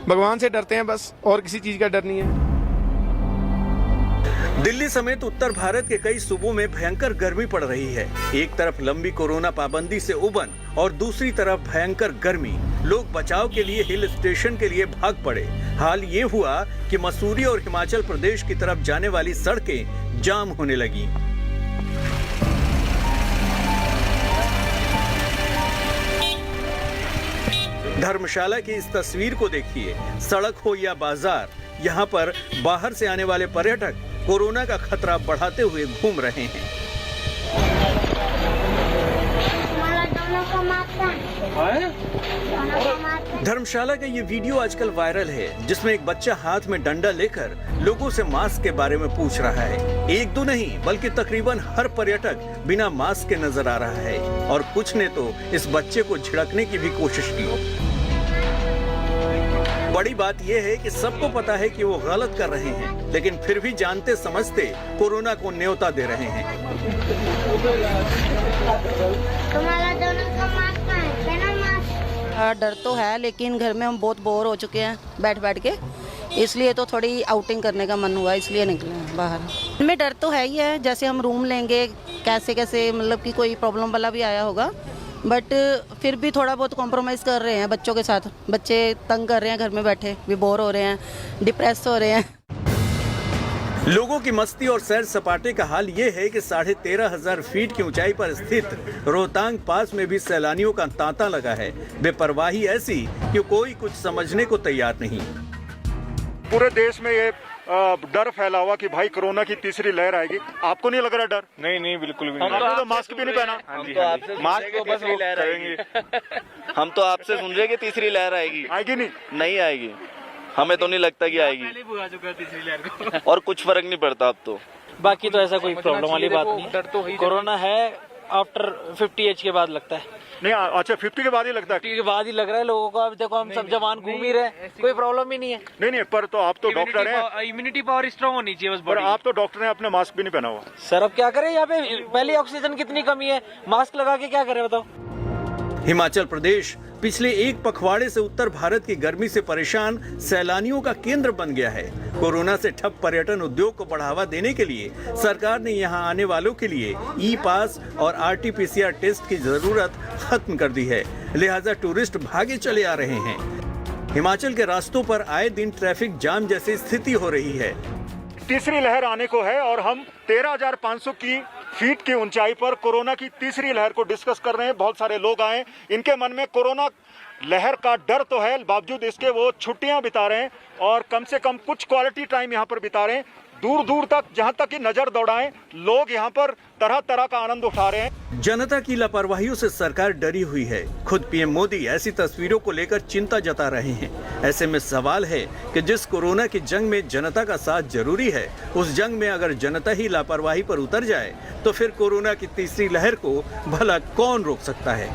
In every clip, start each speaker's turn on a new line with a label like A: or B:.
A: भगवान से डरते हैं बस, और किसी चीज का डर नहीं है।
B: दिल्ली समेत उत्तर भारत के कई सूबों में भयंकर गर्मी पड़ रही है। एक तरफ लंबी कोरोना पाबंदी से उबन और दूसरी तरफ भयंकर गर्मी। लोग बचाव के लिए हिल स्टेशन के लिए भाग पड़े। हाल ये हुआ कि मसूरी और हिमाचल प्रदेश की तरफ जाने वाली सड़कें जाम होने लगी। धर्मशाला की इस तस्वीर को देखिए। सड़क हो या बाजार, यहाँ पर बाहर से आने वाले पर्यटक कोरोना का खतरा बढ़ाते हुए घूम रहे हैं। धर्मशाला का ये वीडियो आजकल वायरल है, जिसमें एक बच्चा हाथ में डंडा लेकर लोगों से मास्क के बारे में पूछ रहा है। एक दो नहीं बल्कि तकरीबन हर पर्यटक बिना मास्क के नजर आ रहा है और कुछ ने तो इस बच्चे को झिड़कने की भी कोशिश की। बड़ी बात यह है कि सबको पता है कि वो गलत कर रहे हैं, लेकिन फिर भी जानते समझते कोरोना को न्योता दे रहे हैं।
C: तुम्हारा दोनों का मास्क है ना? मास्क
D: डर तो है, लेकिन घर में हम बहुत बोर हो चुके हैं बैठ बैठ के, इसलिए तो थोड़ी आउटिंग करने का मन हुआ, इसलिए निकले हैं बाहर। में डर तो है ही है, जैसे हम रूम लेंगे कैसे कैसे, मतलब कि कोई प्रॉब्लम वाला भी आया होगा, बट फिर भी थोड़ा बहुत कॉम्प्रोमाइज़ कर रहे हैं बच्चों के साथ। बच्चे तंग कर रहे हैं, घर में बैठे भी बोर हो रहे हैं, डिप्रेस हो रहे हैं।
B: लोगों की मस्ती और सैर सपाटे का हाल ये है कि 13,500 फीट की ऊंचाई पर स्थित रोहतांग पास में भी सैलानियों का तांता लगा है। बेपरवाही ऐसी कि कोई कुछ समझने को तैयार नहीं।
E: पूरे देश में ये डर फैला हुआ कि भाई कोरोना की तीसरी लहर आएगी। आपको नहीं लग रहा डर?
F: नहीं बिल्कुल भी नहीं।
E: आपने तो मास्क भी नहीं पहना।
F: मास्क को बस वो करेंगे।
G: हम तो आपसे सुन रहे कि तीसरी लहर आएगी।
E: आएगी नहीं
G: आएगी, हमें तो नहीं लगता कि आएगी।
H: पहले बुला चुका है तीसरी लहर को।
G: और कुछ फर्क नहीं पड़ता अब तो।
H: बाकी तो ऐसा कोई प्रॉब्लम वाली बात नहीं। कोरोना है आफ्टर 50 एज के बाद लगता है।
E: नहीं, अच्छा 50 के बाद ही लगता है?
H: 50 के बाद ही लग रहा है लोगों को। अब देखो हम सब जवान घूम ही रहे, कोई प्रॉब्लम ही नहीं है।
E: नहीं, पर तो आप तो डॉक्टर हैं।
H: इम्यूनिटी पावर स्ट्रांग होनी चाहिए बस।
E: पर आप तो डॉक्टर हैं, आपने मास्क भी नहीं पहना हुआ।
H: सर अब क्या करें, यहाँ पे पहले ऑक्सीजन कितनी कमी है, मास्क लगा के क्या करें बताओ।
B: हिमाचल प्रदेश पिछले एक पखवाड़े से उत्तर भारत की गर्मी से परेशान सैलानियों का केंद्र बन गया है। कोरोना से ठप पर्यटन उद्योग को बढ़ावा देने के लिए सरकार ने यहां आने वालों के लिए ई पास और RT-PCR टेस्ट की जरूरत खत्म कर दी है। लिहाजा टूरिस्ट भागे चले आ रहे हैं। हिमाचल के रास्तों पर आए दिन ट्रैफिक जाम जैसी स्थिति हो रही है।
E: तीसरी लहर आने को है और हम 13,500 की फीट की ऊंचाई पर कोरोना की तीसरी लहर को डिस्कस कर रहे हैं। बहुत सारे लोग आए, इनके मन में कोरोना लहर का डर तो है, बावजूद इसके वो छुट्टियां बिता रहे हैं और कम से कम कुछ क्वालिटी टाइम यहाँ पर बिता रहे हैं। दूर दूर तक, जहाँ तक की नजर दौड़ाएं, लोग यहाँ पर तरह तरह का आनंद उठा रहे हैं।
B: जनता की लापरवाहियों से सरकार डरी हुई है। खुद PM मोदी ऐसी तस्वीरों को लेकर चिंता जता रहे हैं। ऐसे में सवाल है कि जिस कोरोना की जंग में जनता का साथ जरूरी है, उस जंग में अगर जनता ही लापरवाही पर उतर जाए तो फिर कोरोना की तीसरी लहर को भला कौन रोक सकता है।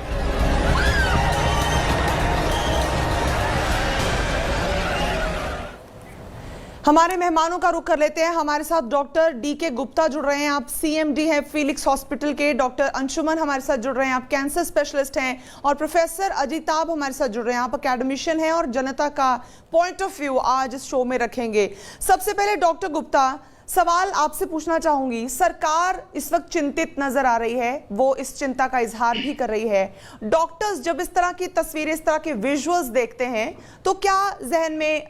I: हमारे मेहमानों का रुख कर लेते हैं। हमारे साथ डॉक्टर DK गुप्ता जुड़ रहे हैं, आप CMD हैं फिलिक्स हॉस्पिटल के। डॉक्टर अंशुमन हमारे साथ जुड़ रहे हैं, आप कैंसर स्पेशलिस्ट हैं। और प्रोफेसर अजिताभ हमारे साथ जुड़ रहे हैं, आप अकेडमिशियन हैं और जनता का पॉइंट ऑफ व्यू आज इस शो में रखेंगे। सबसे पहले डॉक्टर गुप्ता, सवाल आपसे पूछना चाहूंगी। सरकार इस वक्त चिंतित नजर आ रही है, वो इस चिंता का इजहार भी कर रही है। डॉक्टर्स जब इस तरह की तस्वीरें, इस तरह के विजुअल्स देखते हैं तो क्या जहन में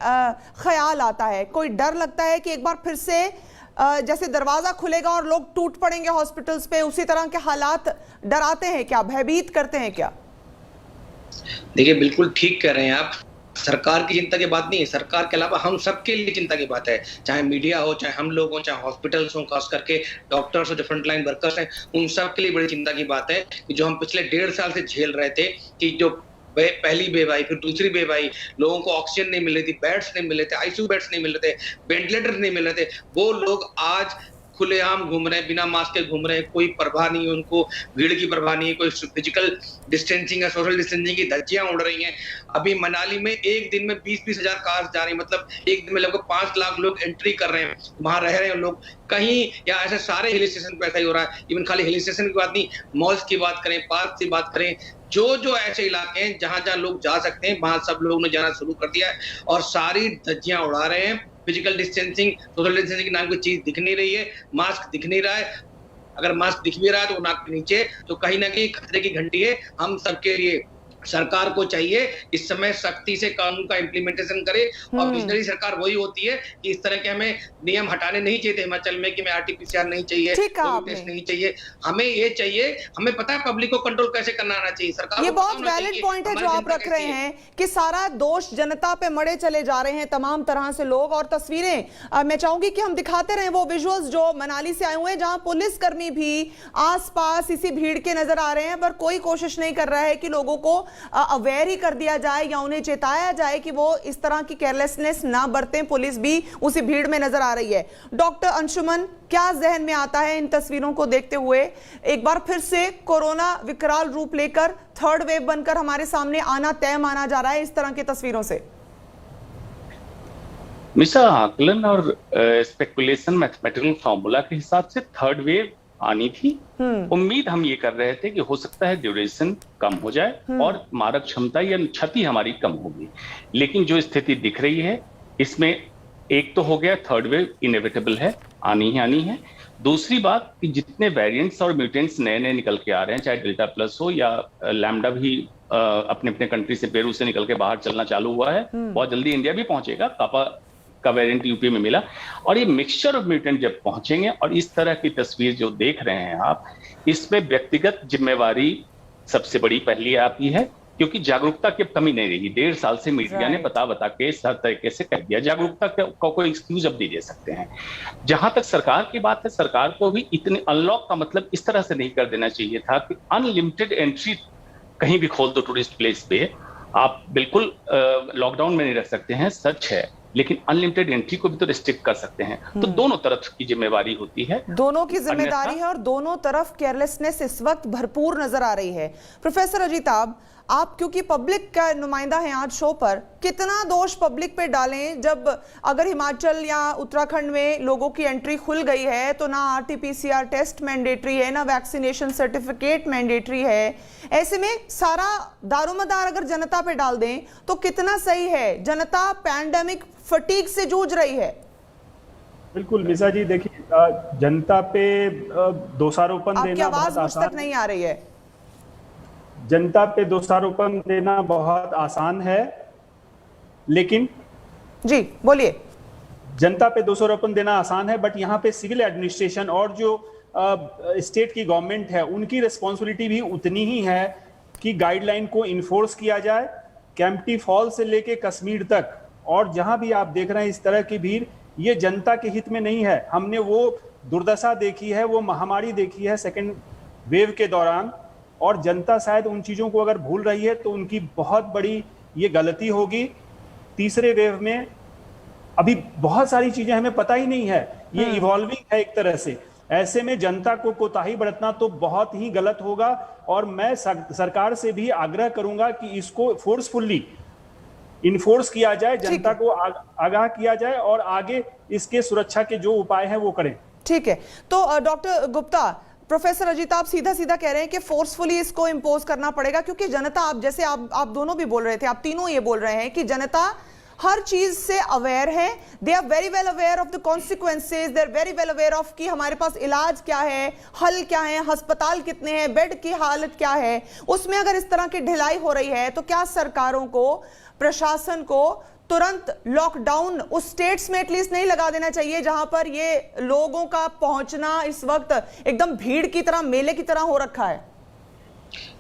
I: ख्याल आता है? कोई डर लगता है कि एक बार फिर से जैसे दरवाजा खुलेगा और लोग टूट पड़ेंगे हॉस्पिटल्स पे, उसी तरह के हालात डराते हैं क्या, भयभीत करते हैं क्या?
J: देखिए, बिल्कुल ठीक कह रहे हैं आप। सरकार की चिंता की बात नहीं है, सरकार के अलावा हम सबके लिए चिंता की बात है। चाहे मीडिया हो, चाहे हम लोग हो, चाहे हॉस्पिटल्स हो, खास करके डॉक्टर्स हो, जो फ्रंट लाइन वर्कर्स हैं, उन सब के लिए बड़ी चिंता की बात है कि जो हम पिछले 1.5 साल से झेल रहे थे कि जो पहली वेव आई, फिर दूसरी वेव आई, लोगों को ऑक्सीजन नहीं मिल रही थी, बेड्स नहीं मिल रहे थे, ICU बेड्स नहीं मिल रहे थे, वेंटिलेटर नहीं मिल रहे थे, वो लोग आज खुलेआम घूम रहे हैं, बिना मास्क के घूम रहे हैं, कोई परवाह नहीं है उनको, भीड़ की परवाह नहीं है, कोई फिजिकल डिस्टेंसिंग या सोशल डिस्टेंसिंग की धज्जियां उड़ रही हैं। अभी मनाली में एक दिन में 20-20 हजार कार जा रही है, मतलब एक दिन में लगभग 5 लाख लोग एंट्री कर रहे हैं, वहां रह रहे हैं लोग कहीं, या ऐसे सारे हिल स्टेशन पे ऐसा ही हो रहा है। इवन खाली हिल स्टेशन की बात नहीं, मॉल्स की बात करें, पार्क की बात करें, जो ऐसे इलाके हैं जहां लोग जा सकते हैं वहां सब लोगों ने जाना शुरू कर दिया है और सारी धज्जियां उड़ा रहे हैं। फिजिकल डिस्टेंसिंग, सोशल डिस्टेंसिंग की नाम की चीज दिख नहीं रही है, मास्क दिख नहीं रहा है। अगर मास्क दिख भी रहा है तो नाक के नीचे, तो कहीं ना कहीं खतरे की घंटी है। हम सबके लिए सरकार को चाहिए इस समय सख्ती से कानून का इम्प्लीमेंटेशन करे, और विजनरी सरकार वही होती है कि इस तरह के हमें नियम हटाने नहीं चाहिए हिमाचल में कि मैं RT-PCR नहीं चाहिए, टेस्ट नहीं चाहिए। हमें ये चाहिए, हमें पता है पब्लिक को कंट्रोल कैसे करना आना चाहिए। सरकार
I: ये बहुत वैलिड पॉइंट है जो आप रख रहे हैं कि सारा दोष जनता पे मड़े चले जा रहे हैं तमाम तरह से लोग। और तस्वीरें मैं चाहूंगी कि हम दिखाते रहे वो विजुअल्स जो मनाली से आए हुए हैं, जहां पुलिसकर्मी भी आसपास इसी भीड़ के नजर आ रहे हैं, पर कोई कोशिश नहीं कर रहा है कि लोगों को अवेयर ही कर दिया जाए या उन्हें चेताया जाए कि वो इस तरह की केयरलेसनेस ना बरतें। पुलिस भी उसी भीड़ में नजर आ रही है। डॉक्टर अंशुमन, क्या जहन में आता है इन तस्वीरों को देखते हुए? एक बार फिर से कोरोना विकराल रूप लेकर थर्ड वेव बनकर हमारे सामने आना तय माना जा रहा है इस तरह की तस्वीरों से।
K: मिसा आकलन और स्पेकुलेशन मैथमेटिकल फॉर्मूला के हिसाब से थर्ड वेव आनी थी। उम्मीद हम ये कर रहे थे कि हो सकता है ड्यूरेशन कम हो जाए और मारक क्षमता या क्षति हमारी कम होगी, लेकिन जो स्थिति दिख रही है इसमें एक तो हो गया थर्ड वेव इनएविटेबल है, आनी ही आनी है। दूसरी बात कि जितने वेरिएंट्स और म्यूटेंट्स नए नए निकल के आ रहे हैं, चाहे डेल्टा प्लस हो या लैम्डा भी अपने अपने कंट्री से, पेरू से निकल के बाहर चलना चालू हुआ है, बहुत जल्दी इंडिया भी पहुंचेगा। कापा का वेरिएंट यूपी में मिला, और ये मिक्सचर ऑफ म्यूटेंट जब पहुंचेंगे और इस तरह की तस्वीर जो देख रहे हैं आप, इसमें व्यक्तिगत जिम्मेवारी सबसे बड़ी पहली आती है, क्योंकि जागरूकता की कमी नहीं रही। 1.5 साल से मीडिया ने बता के हर तरीके से कह दिया, जागरूकता का कोई एक्सक्यूज अब नहीं दे सकते हैं। जहां तक सरकार की बात है, सरकार को भी इतने अनलॉक का मतलब इस तरह से नहीं कर देना चाहिए था कि अनलिमिटेड एंट्री कहीं भी खोल दो टूरिस्ट प्लेस पे, आप बिल्कुल लॉकडाउन में नहीं रख सकते हैं, सच है, लेकिन अनलिमिटेड एंट्री को भी तो रिस्ट्रिक्ट कर सकते हैं। तो दोनों तरफ की जिम्मेवारी होती है,
I: दोनों की जिम्मेदारी है, और दोनों तरफ केयरलेसनेस इस वक्त भरपूर नजर आ रही है। प्रोफेसर अजिताभ, आप क्योंकि पब्लिक का नुमाइंदा हैं आज शो पर, कितना दोष पब्लिक पे डालें जब अगर हिमाचल या उत्तराखंड में लोगों की एंट्री खुल गई है तो ना RT-PCR टेस्ट मैंडेटरी है, ना वैक्सीनेशन सर्टिफिकेट मैंडेटरी है। ऐसे में सारा दारोमदार अगर जनता पे डाल दें तो कितना सही है? जनता पैंडेमिक फटीग से जूझ रही है।
L: बिल्कुल मिसा जी, देखिए जनता पे दोषारोपण देना बहुत आसान
I: तक नहीं आ रही है।
L: जनता पे दोषारोपण देना बहुत आसान है, लेकिन
I: जी बोलिए।
L: जनता पे दोषारोपण देना आसान है, बट यहाँ पे सिविल एडमिनिस्ट्रेशन और जो स्टेट की गवर्नमेंट है उनकी रिस्पॉन्सिबिलिटी भी उतनी ही है कि गाइडलाइन को इन्फोर्स किया जाए, कैंपटी फॉल से लेके कश्मीर तक। और जहां भी आप देख रहे हैं इस तरह की भीड़, ये जनता के हित में नहीं है। हमने वो दुर्दशा देखी है, वो महामारी देखी है सेकेंड वेव के दौरान, और जनता शायद उन चीज़ों को अगर भूल रही है तो उनकी बहुत बड़ी ये गलती होगी। तीसरे वेव में अभी बहुत सारी चीज़ें हमें पता ही नहीं है, ये इवॉल्विंग है एक तरह से। ऐसे में जनता को कोताही बरतना तो बहुत ही गलत होगा, और मैं सरकार से भी आग्रह करूंगा कि इसको फोर्सफुली इन्फोर्स किया जाए, जनता को आगाह किया जाए और आगे इसके सुरक्षा के जो उपाय हैं वो करें।
I: ठीक है, तो डॉक्टर गुप्ता, प्रोफेसर अजिताभ सीधा सीधा कह रहे हैं कि फोर्सफुली इसको इंपोज करना पड़ेगा, क्योंकि जनता, आप जैसे आप दोनों भी बोल रहे थे, आप तीनों ये बोल रहे हैं कि जनता हर चीज से अवेयर है। They are very well aware of the consequences, they are very well aware of कि हमारे पास इलाज क्या है, हल क्या है, अस्पताल कितने हैं, बेड की हालत क्या है। उसमें अगर इस तरह की ढिलाई हो रही है तो क्या सरकारों को, प्रशासन को तुरंत लॉकडाउन उस स्टेट्स में एटलीस्ट नहीं लगा देना चाहिए जहां पर ये लोगों का पहुंचना इस वक्त एकदम भीड़ की तरह, मेले की तरह हो रखा है?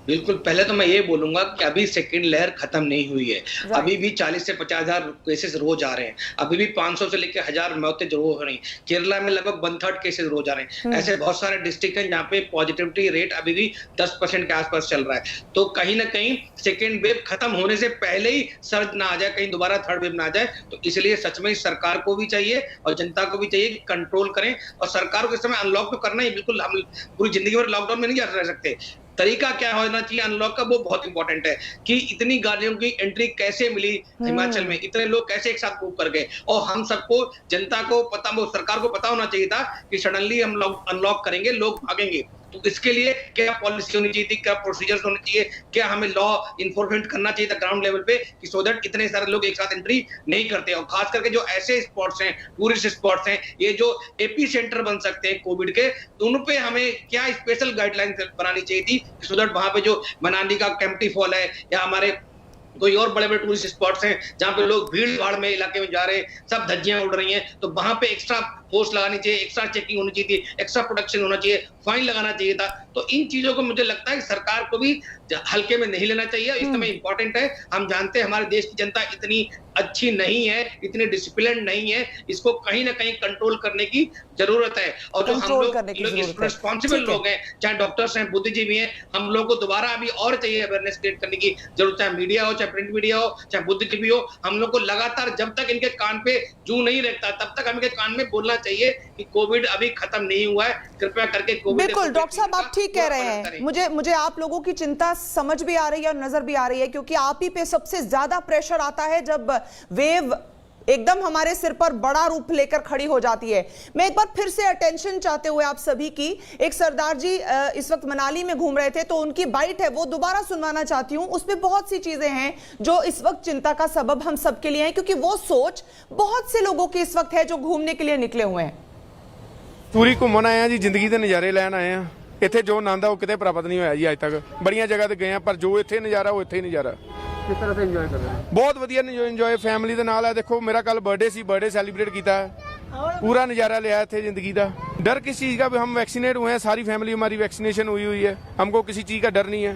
J: बिल्कुल, पहले तो मैं ये बोलूंगा कि अभी सेकेंड लहर खत्म नहीं हुई है। अभी भी 40 से 50,000 केसेस रोज आ रहे हैं। अभी भी 500 से लेकर 1000 मौतें रोज हो रही हैं। केरला में लगभग 1/3 केसेस रोज आ रहे हैं। ऐसे बहुत सारे डिस्ट्रिक्ट हैं जहाँ पे पॉजिटिविटी रेट अभी भी 10% के आसपास चल रहा है। तो कहीं ना कहीं सेकेंड वेव खत्म होने से पहले ही सर्ज ना आ जाए, कहीं दोबारा थर्ड वेव ना आ जाए। तो इसलिए सच में सरकार को भी चाहिए और जनता को भी चाहिए कि कंट्रोल करें। और सरकार को इस समय अनलॉक तो करना ही, बिल्कुल हम पूरी जिंदगी भर लॉकडाउन में नहीं रह सकते। तरीका क्या होना चाहिए अनलॉक का, वो बहुत इंपॉर्टेंट है कि इतनी गाड़ियों की एंट्री कैसे मिली हिमाचल में, इतने लोग कैसे एक साथ मूव कर गए। और हम सबको, जनता को पता, वो सरकार को पता होना चाहिए था कि सडनली हम अनलॉक करेंगे, लोग भागेंगे। तो इसके लिए क्या पॉलिसी होनी चाहिए थी, क्या प्रोसीजर्स होने चाहिए, क्या हमें लॉ इन्फोर्समेंट करना चाहिए था ग्राउंड लेवल पे कि सो दैट इतने सारे लोग एक साथ एंट्री नहीं करते। और खास करके जो ऐसे स्पॉट्स हैं, टूरिस्ट स्पॉट्स हैं, ये जो एपी सेंटर बन सकते हैं कोविड के, तो उन पे हमें क्या स्पेशल गाइडलाइन बनानी चाहिए थी सो दैट वहां पे जो मनाली का कैंपटी फॉल है या हमारे कोई और बड़े बड़े टूरिस्ट स्पॉट्स हैं जहाँ पे लोग भीड़ भाड़ में इलाके में जा रहे हैं, सब धज्जियां उड़ रही हैं, तो वहां पे एक्स्ट्रा फोर्स लगानी चाहिए, एक्स्ट्रा चेकिंग होनी चाहिए थी, एक्स्ट्रा प्रोटेक्शन होना चाहिए, फाइन लगाना चाहिए था। तो इन चीजों को मुझे लगता है कि सरकार को भी हल्के में नहीं लेना चाहिए। इस समय इंपॉर्टेंट है, हम जानते हैं हमारे देश की जनता इतनी अच्छी नहीं है, इतनी डिसिप्लिन नहीं है, इसको कहीं ना कहीं कंट्रोल करने की जरूरत है। और जो हम लोग रिस्पॉन्सिबल लोग हैं, चाहे डॉक्टर्स हैं, बुद्धिजीवी हैं, हम लोग को दोबारा अभी और चाहिए अवेयरनेस क्रिएट करने की जरूरत, चाहे मीडिया हो, चाहे प्रिंट मीडिया हो, चाहे बुद्धिजीवी हो। हम लोग को लगातार जब तक इनके कान पे जू नहीं रहता तब तक हम इनके कान में बोलना चाहिए कि कोविड अभी खत्म नहीं हुआ है, कृपया करके कोविड।
I: बिल्कुल डॉक्टर साहब, आप ठीक कह रहे हैं। मुझे आप लोगों की चिंता समझ भी आ रही है और नजर भी आ रही है, क्योंकि आप ही पे सबसे ज्यादा प्रेशर आता है जब वेव एकदम हमारे सिर पर बड़ा रूप लेकर खड़ी हो जाती है। मैं एक बार फिर से अटेंशन चाहते हुए आप सभी की, एक सरदार जी इस वक्त मनाली में घूम रहे थे, तो उनकी बाइट है वो दोबारा सुनवाना चाहती हूं। उसमें बहुत सी चीजें हैं जो इस वक्त चिंता का सबब हम सबके लिए हैं, क्योंकि वो सोच बहुत से लोगों की इस वक्त है जो घूमने के लिए निकले हुए हैं।
A: ਪੂਰੀ ਘੁੰਮਣ ਆਏ ਆ ਜੀ, ਜ਼ਿੰਦਗੀ ਦੇ ਨਜ਼ਾਰੇ ਲੈਣ ਆਏ ਆ। ਇੱਥੇ ਜੋ ਆਨੰਦ ਆ ਉਹ ਕਿਤੇ ਪ੍ਰਾਪਤ ਨਹੀਂ ਹੋਇਆ ਜੀ ਅੱਜ ਤੱਕ। ਬੜੀਆਂ ਜਗ੍ਹਾ ਤੇ ਗਏ ਆ ਪਰ ਜੋ ਇੱਥੇ ਨਜ਼ਾਰਾ ਉਹ ਇੱਥੇ ਹੀ ਨਜ਼ਾਰਾ। ਕਿਸ ਤਰ੍ਹਾਂ ਸੇ ਇੰਜੋਏ ਕਰ ਰਹੇ ਹੋ? ਬਹੁਤ ਵਧੀਆ ਇੰਜੋਏ ਫੈਮਿਲੀ ਦੇ ਨਾਲ ਹੈ। ਦੇਖੋ ਮੇਰਾ ਕੱਲ ਬਰਥਡੇ ਸੀ, बर्थडे सेलिब्रेट किया है, पूरा नज़ारा लिया थे जिंदगी का। डर किस चीज़ का? हम वैक्सीनेट हुए हैं, सारी फैमिली हमारी वैक्सीनेशन हुई हुई है, हमको किसी चीज़ का डर नहीं है।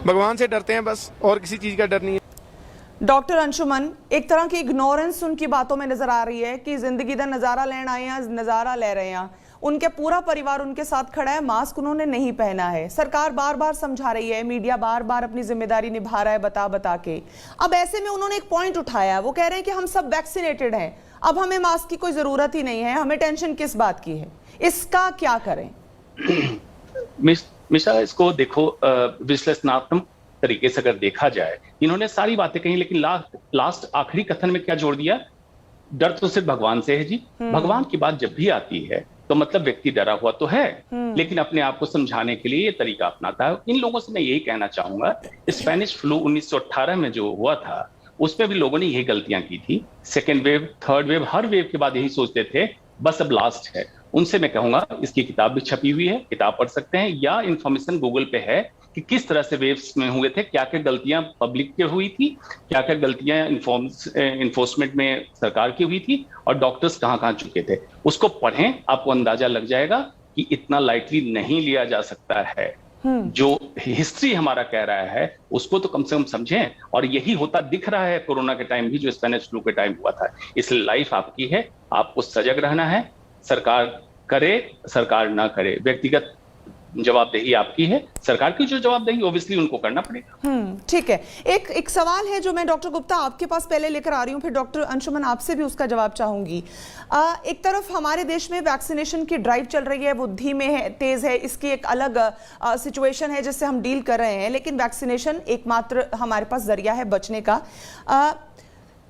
A: भगवान से डरते हैं बस, और किसी चीज़ का डर नहीं है।
I: डॉक्टर अंशुमन, एक तरह की इग्नोरेंस उनकी बातों में नजर आ रही है कि जिंदगी का नजारा लेने आए हैं, नजारा ले रहे हैं। उनके पूरा परिवार उनके साथ खड़ा है, मास्क उन्होंने नहीं पहना है। सरकार बार बार समझा रही है, मीडिया बार बार अपनी जिम्मेदारी निभा रहा है बता बता के। अब ऐसे में उन्होंने एक पॉइंट उठाया, वो कह रहे हैं कि हम सब वैक्सीनेटेड हैं, अब हमें मास्क की कोई जरूरत ही नहीं है, हमें टेंशन किस बात की है? इसका क्या करें?
K: मिश्रा, इसको देखो विश्लेषणात्मक तरीके से अगर देखा जाए, इन्होंने सारी बातें कही, लेकिन लास्ट आखिरी कथन में क्या जोड़ दिया? डर तो सिर्फ भगवान से है जी। भगवान की बात जब भी आती है तो मतलब व्यक्ति डरा हुआ तो है, लेकिन अपने आप को समझाने के लिए ये तरीका अपनाता है। इन लोगों से मैं यही कहना चाहूंगा, स्पेनिश फ्लू 1918 में जो हुआ था उसमें भी लोगों ने यही गलतियां की थी। सेकेंड वेव, थर्ड वेव, हर वेव के बाद यही सोचते थे बस अब लास्ट है। उनसे मैं कहूंगा इसकी किताब भी छपी हुई है, किताब पढ़ सकते हैं, या इंफॉर्मेशन गूगल पे है कि किस तरह से वेव्स में हुए थे, क्या क्या गलतियां पब्लिक की हुई थी, क्या क्या गलतियां इन्फोर्समेंट में सरकार की हुई थी, और डॉक्टर्स कहां कहां चुके थे। उसको पढ़ें, आपको अंदाजा लग जाएगा कि इतना लाइटली नहीं लिया जा सकता है। जो हिस्ट्री हमारा कह रहा है उसको तो कम से कम समझें। और यही होता दिख रहा है कोरोना के टाइम भी, जो स्पेनिश फ्लू के टाइम हुआ था। इसलिए लाइफ आपकी है, आपको सजग रहना है। सरकार करे, सरकार ना करे, व्यक्तिगत जवाबदेही आपकी है। सरकार की जो जवाबदेही ओब्वियसली उनको करना पड़ेगा।
I: ठीक है। एक सवाल है जो मैं डॉक्टर गुप्ता आपके पास पहले लेकर आ रही हूं, फिर डॉक्टर अंशुमन आपसे भी उसका जवाब चाहूंगी। एक तरफ हमारे देश में वैक्सीनेशन की ड्राइव चल रही है, वो धीमे है, तेज है, इसकी एक अलग सिचुएशन है जिससे हम डील कर रहे हैं, लेकिन वैक्सीनेशन एकमात्र हमारे पास जरिया है बचने का।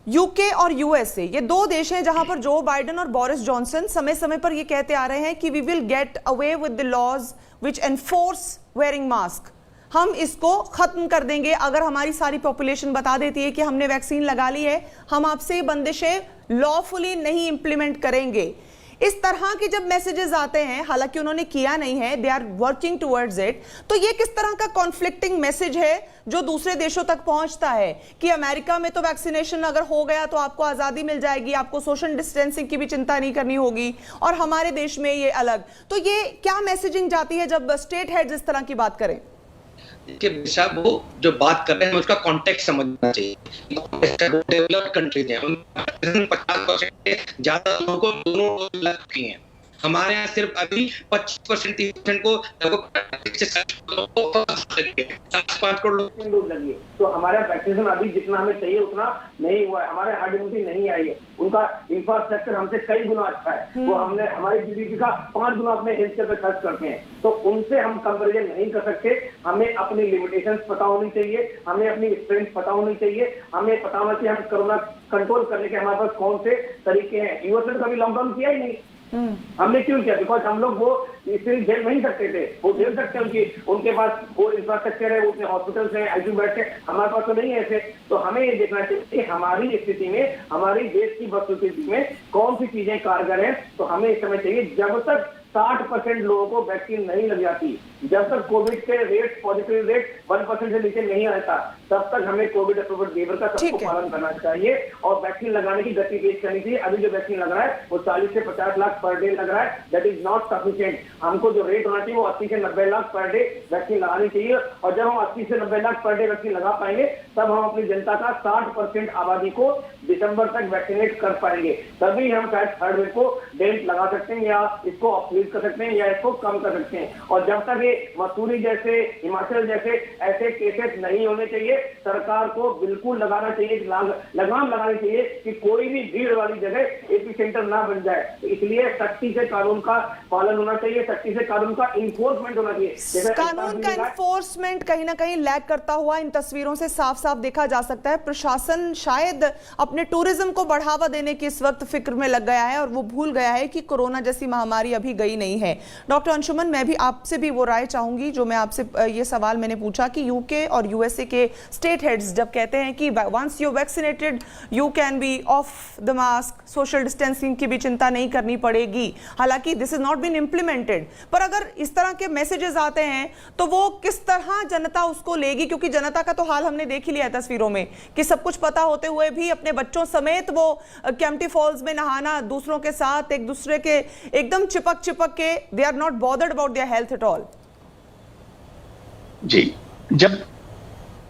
I: यूके और यूएसए, ये दो देश हैं जहां पर जो बाइडेन और बोरिस जॉनसन समय समय पर ये कहते आ रहे हैं कि we will get away with the laws which enforce wearing mask. हम इसको खत्म कर देंगे अगर हमारी सारी पॉपुलेशन बता देती है कि हमने वैक्सीन लगा ली है, हम आपसे ये बंदिशें लॉफुली नहीं इंप्लीमेंट करेंगे। इस तरह के जब मैसेजेस आते हैं, हालांकि उन्होंने किया नहीं है, they are working towards it, तो ये किस तरह का कॉन्फ्लिक्टिंग मैसेज है जो दूसरे देशों तक पहुंचता है कि अमेरिका में तो वैक्सीनेशन अगर हो गया तो आपको आजादी मिल जाएगी, आपको सोशल डिस्टेंसिंग की भी चिंता नहीं करनी होगी, और हमारे देश में ये अलग। तो ये क्या मैसेजिंग जाती है जब स्टेट हेड्स इस तरह की बात करें?
J: कि साहब वो जो बात कर रहे हैं उसका कॉन्टेक्स्ट समझना चाहिए। डेवलप्ड कंट्रीज हैं, 50% ज्यादा लोगों को दोनों लग चुकी हैं। हमारे यहाँ सिर्फ अभी 25% 30% को 5 करोड़ डोज लगी है। तो हमारा वैक्सीनेशन अभी जितना हमें चाहिए उतना नहीं हुआ है। हमारे हार्ड इम्यूनिटी नहीं आई है। उनका इंफ्रास्ट्रक्चर हमसे कई गुना अच्छा है। वो हमने हमारी जीडीपी का 5 गुना अपने हेल्थ केयर पे खर्च करते हैं। तो उनसे हम कंपेरिजन नहीं कर सकते। हमें अपनी लिमिटेशंस पता होनी चाहिए, हमें अपनी स्ट्रेंथ पता होनी चाहिए, हमें पता होना चाहिए हम कोरोना कंट्रोल करने के हमारे पास कौन से तरीके हैं। यूएस ने कभी लॉकडाउन किया ही नहीं। हमने क्यों किया? बिकॉज हम लोग वो इसलिए झेल नहीं सकते थे। वो झेल सकते हैं, उनके पास वो इंफ्रास्ट्रक्चर है, वो हॉस्पिटल्स हैं, आईसीयू बेड्स हैं। हमारे पास तो नहीं है ऐसे। तो हमें ये देखना चाहिए कि हमारी स्थिति में, हमारी देश की वस्तुस्थिति में कौन सी चीजें कारगर हैं। तो हमें इस समय चाहिए, जब तक 60% लोगों को वैक्सीन नहीं लग जाती, जब तक कोविड के रेट, पॉजिटिव रेट 1% से नीचे नहीं आता, तब तक हमें कोविड अप्रूव्ड वेवर का सबको पालन करना चाहिए और वैक्सीन लगाने की गति तेज करनी चाहिए। अभी जो वैक्सीन लग रहा है वो 40 से 50 लाख पर डे लग रहा है। That is not sufficient. हमको जो रेट होना चाहिए वो 80 से 90 लाख पर डे वैक्सीन लगानी चाहिए। और जब हम 80 से 90 लाख पर डे वैक्सीन लगा पाएंगे, तब हम अपनी जनता का 60% आबादी को दिसंबर तक वैक्सीनेट कर पाएंगे। तभी हम शायद थर्ड वेव को डेंट लगा सकते हैं, या इसको ऑप्टिमाइज कर सकते हैं, या इसको कम कर सकते हैं। और जब तक ये मसूरी जैसे, हिमाचल जैसे ऐसे केसेस नहीं होने चाहिए, सरकार को बिल्कुल लगाना चाहिए, लगाम लगानी चाहिए कि कोई भी भीड़ वाली जगह एपी सेंटर ना बन जाए। तो इसलिए सख्ती से कानून का पालन होना चाहिए, सख्ती से कानून का इन्फोर्समेंट होना चाहिए।
I: कानून का इन्फोर्समेंट कहीं ना कहीं लैग करता हुआ इन तस्वीरों से साफ साफ देखा जा सकता है। प्रशासन शायद अपने टूरिज्म को बढ़ावा देने की इस वक्त फिक्र में लग गया है और वो भूल गया है कि कोरोना जैसी महामारी अभी गई नहीं है। डॉक्टर अंशुमन, मैं भी आपसे भी वो राय चाहूंगी जो मैं आपसे ये सवाल मैंने पूछा कि यूके और यूएसए के स्टेट हेड्स जब कहते हैं कि once you vaccinated you can be off the mask, social distancing की भी चिंता नहीं करनी पड़ेगी। हालांकि this is not been implemented, पर अगर इस तरह के मैसेजेस आते हैं तो वो किस तरह जनता उसको लेगी? क्योंकि जनता का तो हाल हमने देख ही लिया है तस्वीरों में कि सब कुछ पता होते हुए भी अपने बच्चों समेत वो कैंपटी फॉल्स में नहाना, दूसरों के साथ एक दूसरे के एकदम चिपक के, they are not bothered about their health at all.
K: जी, जब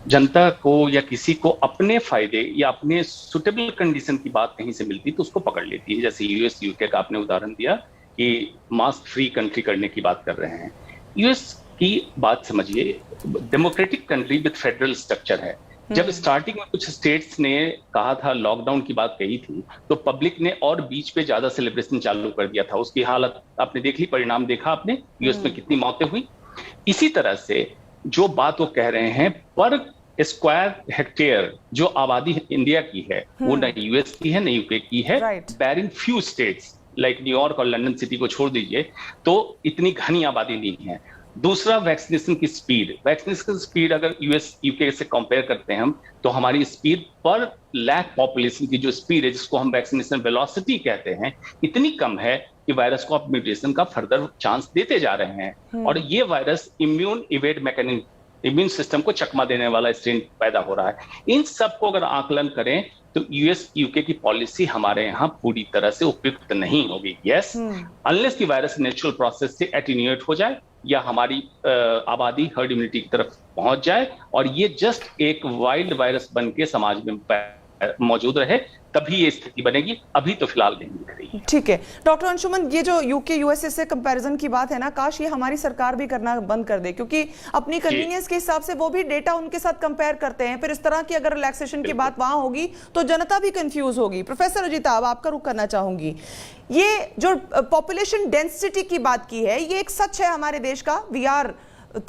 K: जनता को या किसी को अपने फायदे या अपने सुटेबल कंडीशन की बात कहीं से मिलती तो उसको पकड़ लेती है। जैसे यूएस यूके का आपने उदाहरण दिया कि मास्क फ्री कंट्री करने की बात कर रहे हैं। यूएस की बात समझिए, democratic country with federal structure है। जब स्टार्टिंग में कुछ स्टेट्स ने कहा था, लॉकडाउन की बात कही थी, तो पब्लिक ने और बीच पे ज्यादा सेलिब्रेशन चालू कर दिया था। उसकी हालत आपने देख ली, परिणाम देखा आपने, यूएस में कितनी मौतें हुई। इसी तरह से जो बात वो कह रहे हैं, पर स्क्वायर हेक्टेयर जो आबादी इंडिया की है वो न यूएस की है न यूके की है, bearing few states like New York और लंदन सिटी को छोड़ दीजिए तो इतनी घनी आबादी नहीं है। दूसरा, वैक्सीनेशन की स्पीड अगर यूएस यूके से कंपेयर करते हैं हम, तो हमारी स्पीड पर लैख पॉपुलेशन की जो स्पीड है, जिसको हम वैक्सीनेशन वेलोसिटी कहते हैं, इतनी कम है कि वायरस को आप म्यूटेशन का फर्दर चांस देते जा रहे हैं। और ये virus immune evade mechanism, immune system को चकमा देने वाला स्ट्रेन पैदा हो रहा है। इन सब को अगर आकलन करें तो यूएस यूके की पॉलिसी हमारे यहाँ पूरी तरह से उपयुक्त नहीं होगी। यस, अनलेस की वायरस नेचुरल प्रोसेस से एटीन्यूएट हो जाए या हमारी आबादी हर्ड इम्यूनिटी की तरफ पहुंच जाए और ये जस्ट एक वाइल्ड वायरस बन के समाज में मौजूद रहे, तभी ये स्थिति बनेगी। अभी तो फिलहाल नहीं दिख रही।
I: ठीक है डॉक्टर अंशुमन, ये जो यूके यूएसए से कंपैरिजन की बात है ना, काश ये हमारी सरकार भी करना बंद कर दे, क्योंकि अपनी कन्वीनियंस के हिसाब से वो भी डेटा उनके साथ कंपेयर करते हैं। फिर इस तरह की अगर रिलैक्सेशन की बात वहां होगी तो जनता भी कंफ्यूज होगी। प्रोफेसर अजिताभ, आपका रुख करना चाहूंगी। ये जो पॉपुलेशन डेंसिटी की बात की है, ये एक सच है हमारे देश का, वी आर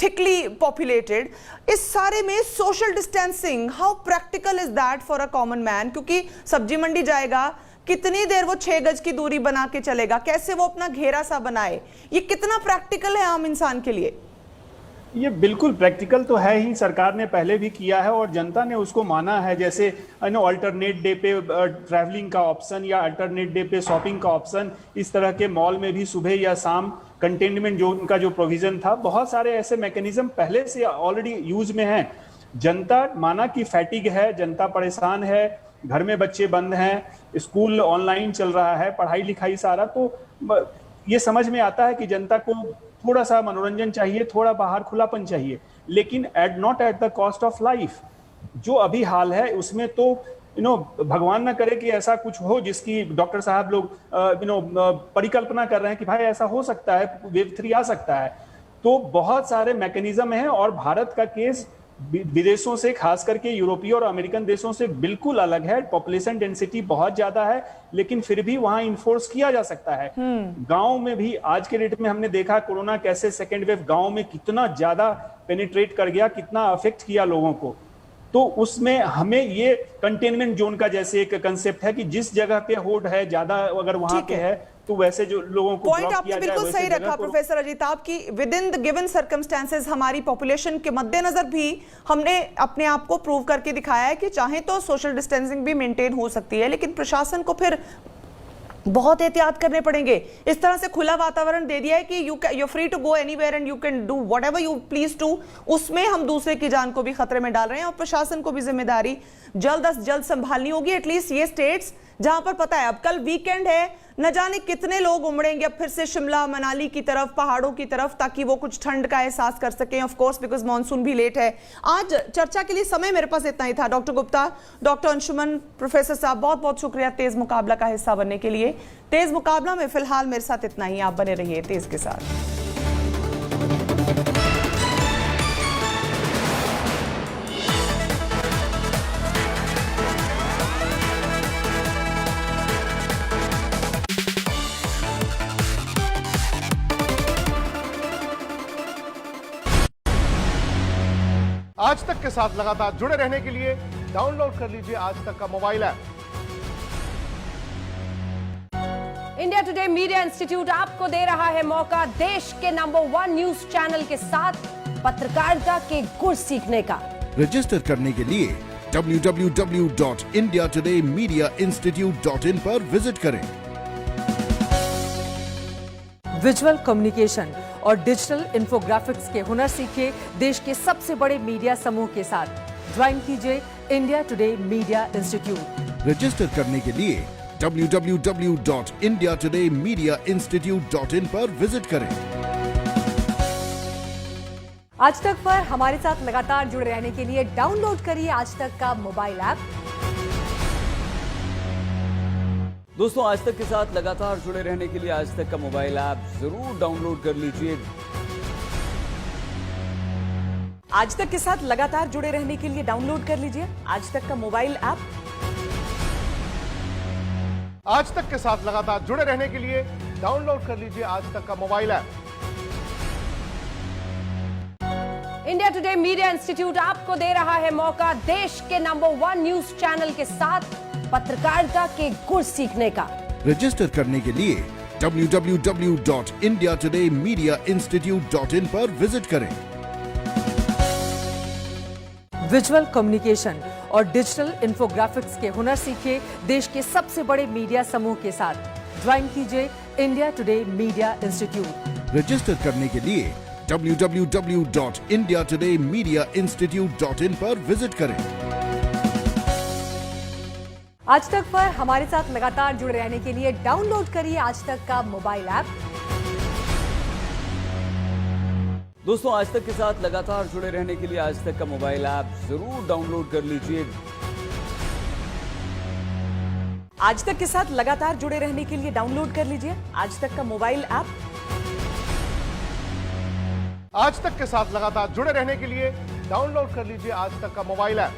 I: थिकली पॉपुलेटेड। इस सारे में social distancing, how practical is that for a common man? क्योंकि सब्जी मंडी जाएगा, कितनी देर वो 6 गज की दूरी बना के चलेगा, कैसे वो अपना घेरा सा बनाए, ये कितना प्रैक्टिकल है आम इंसान के लिए?
L: ये बिल्कुल प्रैक्टिकल तो है ही, सरकार ने पहले भी किया है और जनता ने उसको माना है। जैसे अल्टरनेट डे पे ट्रैवलिंग का ऑप्शन या अल्टरनेट डे पे शॉपिंग का ऑप्शन, इस तरह के मॉल में भी सुबह या शाम कंटेनमेंट जो उनका जो प्रोविजन था, बहुत सारे ऐसे मैकेनिज्म पहले से ऑलरेडी यूज में हैं। जनता माना कि फैटिग है, जनता परेशान है, घर में बच्चे बंद हैं, स्कूल ऑनलाइन चल रहा है, पढ़ाई लिखाई सारा, तो ये समझ में आता है कि जनता को थोड़ा सा मनोरंजन चाहिए, थोड़ा बाहर खुलापन चाहिए, लेकिन not at the cost of life. जो अभी हाल है उसमें तो भगवान ना करे कि ऐसा कुछ हो जिसकी डॉक्टर साहब लोग परिकल्पना कर रहे हैं कि भाई ऐसा हो सकता है, वेव 3 आ सकता है। तो बहुत सारे मैकेनिज्म हैं और भारत का केस विदेशों से, खास करके यूरोपीय और अमेरिकन देशों से बिल्कुल अलग है। पॉपुलेशन डेंसिटी बहुत ज्यादा है, लेकिन फिर भी वहां इन्फोर्स किया जा सकता है। गांव में भी आज के डेट में हमने देखा कोरोना कैसे सेकेंड वेव गांव में कितना ज्यादा पेनिट्रेट कर गया, कितना अफेक्ट किया लोगों को। तो उसमें हमें ये कंटेनमेंट जोन का जैसे एक कंसेप्ट है कि जिस जगह पे होड है ज्यादा, अगर वहां पे है तो वैसे जो लोगों को
I: पॉइंट आपने बिल्कुल सही रखा प्रोफेसर अजिताभ की with in the given circumstances हमारी पॉपुलेशन के मद्देनजर भी हमने अपने आप को प्रूव करके दिखाया है कि चाहे तो सोशल डिस्टेंसिंग भी मेंटेन हो सकती है, लेकिन प्रशासन को फिर बहुत एहतियात करने पड़ेंगे। इस तरह से खुला वातावरण दे दिया है कि you free to go anywhere and you can do whatever you please to, उसमें हम दूसरे की जान को भी खतरे में डाल रहे हैं और प्रशासन को भी जिम्मेदारी जल्द अज जल्द संभालनी होगी। एटलीस्ट ये स्टेट्स जहां पर पता है अब कल वीकेंड है, न जाने कितने लोग उमड़ेंगे अब फिर से शिमला मनाली की तरफ, पहाड़ों की तरफ, ताकि वो कुछ ठंड का एहसास कर सकें। ऑफ कोर्स बिकॉज मॉनसून भी लेट है। आज चर्चा के लिए समय मेरे पास इतना ही था। Doctor Gupta, doctor Anshuman, professor साहब, बहुत बहुत शुक्रिया तेज मुकाबला का हिस्सा बनने के लिए। तेज मुकाबला में फिलहाल मेरे साथ इतना ही। आप बने रहिए तेज के साथ।
M: आज तक के साथ लगातार जुड़े रहने के लिए डाउनलोड कर लीजिए आज तक का mobile app.
N: India today media institute आपको दे रहा है मौका देश के नंबर 1 न्यूज चैनल के साथ पत्रकारिता के गुर सीखने का।
O: रजिस्टर करने के लिए www.indiatodayMediaInstitute.in पर विजिट करें।
N: विजुअल कम्युनिकेशन और डिजिटल इंफोग्राफिक्स के हुनर सीखिए देश के सबसे बड़े मीडिया समूह के साथ। ज्वाइन कीजिए India today media institute.
O: Register करने के लिए www.indiatodayMediaInstitute.in पर विजिट करें।
N: आज तक पर हमारे साथ लगातार जुड़े रहने के लिए डाउनलोड करिए आज तक का मोबाइल ऐप।
B: दोस्तों, आज तक के साथ लगातार जुड़े रहने के लिए आज तक का मोबाइल ऐप जरूर डाउनलोड कर लीजिए।
N: आज तक के साथ लगातार जुड़े रहने के लिए डाउनलोड कर लीजिए आज तक का मोबाइल ऐप।
M: आज तक के साथ लगातार जुड़े रहने के लिए डाउनलोड कर लीजिए आज तक का mobile app.
N: India today media institute आपको दे रहा है मौका देश के नंबर 1 न्यूज चैनल के साथ पत्रकारिता के गुर सीखने का।
O: रजिस्टर करने के लिए www.indiatodayMediaInstitute.in पर विजिट करें।
N: विजुअल कम्युनिकेशन और डिजिटल इंफोग्राफिक्स के हुनर सीखिए देश के सबसे बड़े मीडिया समूह के साथ। ज्वाइन कीजिए India today media institute.
O: Register करने के लिए www.indiatodayMediaInstitute.in पर विजिट करें।
N: आज तक पर हमारे साथ लगातार जुड़े रहने के लिए डाउनलोड करिए आज तक का मोबाइल ऐप।
B: दोस्तों, आज तक के साथ लगातार जुड़े रहने के लिए आज तक का मोबाइल ऐप जरूर डाउनलोड कर लीजिए।
N: आज तक के साथ लगातार जुड़े रहने के लिए डाउनलोड कर लीजिए आज तक का मोबाइल ऐप।
M: आज तक के साथ लगातार जुड़े रहने के लिए डाउनलोड कर लीजिए आज तक का mobile app.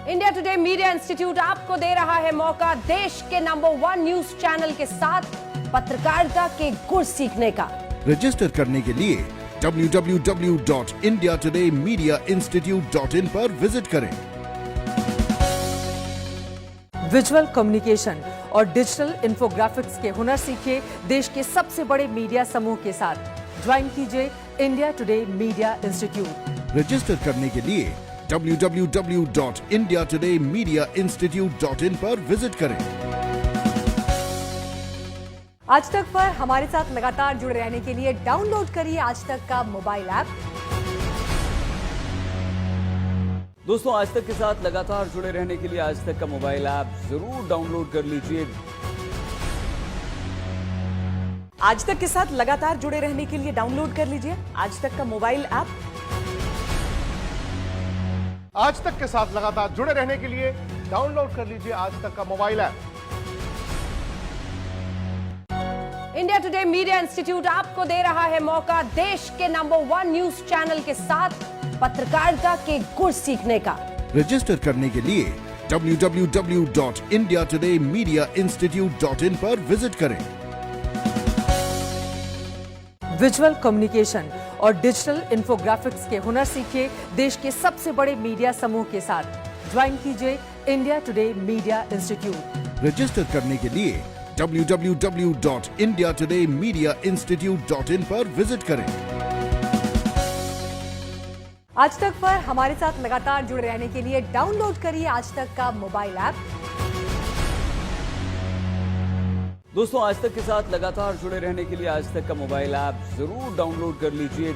N: India today media institute आपको दे रहा है मौका देश के नंबर 1 न्यूज चैनल के साथ पत्रकारिता के गुर सीखने का।
O: रजिस्टर करने के लिए www.indiatodayMediaInstitute.in पर विजिट करें।
N: विजुअल कम्युनिकेशन और डिजिटल इंफोग्राफिक्स के हुनर सीखिए देश के सबसे बड़े मीडिया समूह के साथ। ज्वाइन कीजिए India today media institute.
O: Register करने के लिए www.indiatodayMediaInstitute.in पर विजिट करें।
N: आज तक पर हमारे साथ लगातार जुड़े रहने के लिए डाउनलोड करिए आज तक का मोबाइल ऐप।
B: दोस्तों, आज तक के साथ लगातार जुड़े रहने के लिए आज तक का मोबाइल ऐप जरूर डाउनलोड कर लीजिए।
N: आज तक के साथ लगातार जुड़े रहने के लिए डाउनलोड कर लीजिए आज तक का मोबाइल ऐप।
M: आज तक के साथ लगातार जुड़े रहने के लिए डाउनलोड कर लीजिए आज तक का mobile app.
N: India today media institute आपको दे रहा है मौका देश के नंबर 1 न्यूज चैनल के साथ पत्रकारिता के गुर सीखने का।
O: रजिस्टर करने के लिए www.indiatodayMediaInstitute.in पर विजिट करें। विजुअल कम्युनिकेशन और डिजिटल इन्फोग्राफिक्स के हुनर सीखिए देश के सबसे बड़े मीडिया समूह के साथ। ज्वाइन कीजिए India today media institute. Register करने के लिए www.indiatodayMediaInstitute.in पर विजिट करें।
N: आज तक पर हमारे साथ लगातार जुड़े रहने के लिए डाउनलोड करिए आज तक का मोबाइल ऐप।
P: दोस्तों, आज तक के साथ लगातार जुड़े रहने के लिए आज तक का मोबाइल ऐप जरूर डाउनलोड कर लीजिए।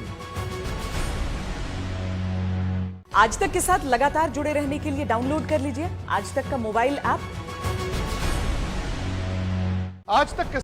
N: आज तक के साथ लगातार जुड़े रहने के लिए डाउनलोड कर लीजिए आज तक का मोबाइल ऐप।
M: आज तक के